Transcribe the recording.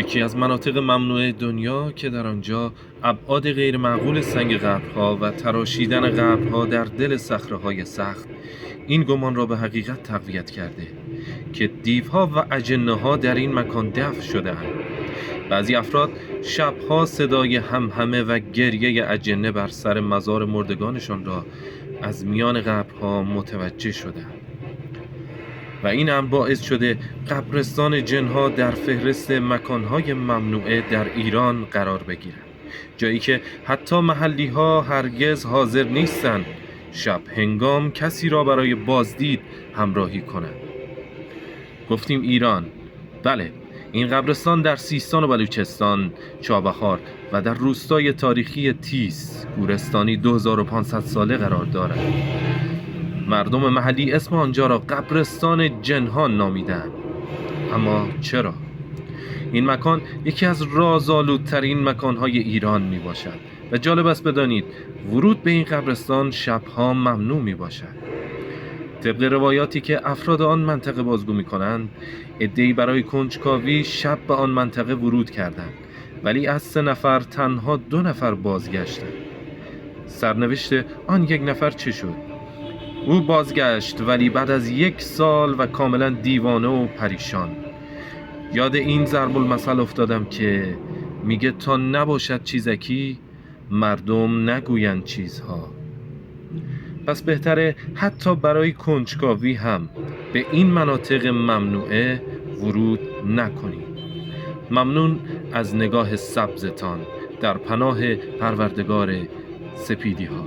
یکی از مناطق ممنوعه دنیا که در آنجا ابعاد غیر معقول سنگ قبرها و تراشیدن قبرها در دل صخره‌های سخت این گمان را به حقیقت تقویت کرده که دیوها و اجنه‌ها در این مکان دفن شده‌اند. بعضی افراد شبها صدای همهمه و گریه اجنه بر سر مزار مردگانشان را از میان قبرها متوجه شده‌اند و این هم باعث شده قبرستان جنها در فهرست مکانهای ممنوعه در ایران قرار بگیرد، جایی که حتی محلی ها هرگز حاضر نیستند شب هنگام کسی را برای بازدید همراهی کنند. گفتیم ایران، بله، این قبرستان در سیستان و بلوچستان، چابهار و در روستای تاریخی تیز گورستانی 2500 ساله قرار دارد. مردم محلی اسم آنجا را قبرستان جنهان نامیدند. اما چرا؟ این مکان یکی از رازآلودترین مکانهای ایران می باشد و جالب است بدانید ورود به این قبرستان شبها ممنوع می باشد. طبق روایاتی که افراد آن منطقه بازگو می کنند، عده‌ای برای کنجکاوی شب به آن منطقه ورود کردند، ولی از 3 نفر تنها 2 نفر بازگشتند. سرنوشت آن 1 نفر چه شد؟ او بازگشت ولی بعد از 1 سال و کاملا دیوانه و پریشان. یاد این ضرب المثل افتادم که میگه تا نباشد چیزکی مردم نگویند چیزها. پس بهتره حتی برای کنجکاوی هم به این مناطق ممنوعه ورود نکنید. ممنون از نگاه سبزتان در پناه پروردگار سپیدی ها.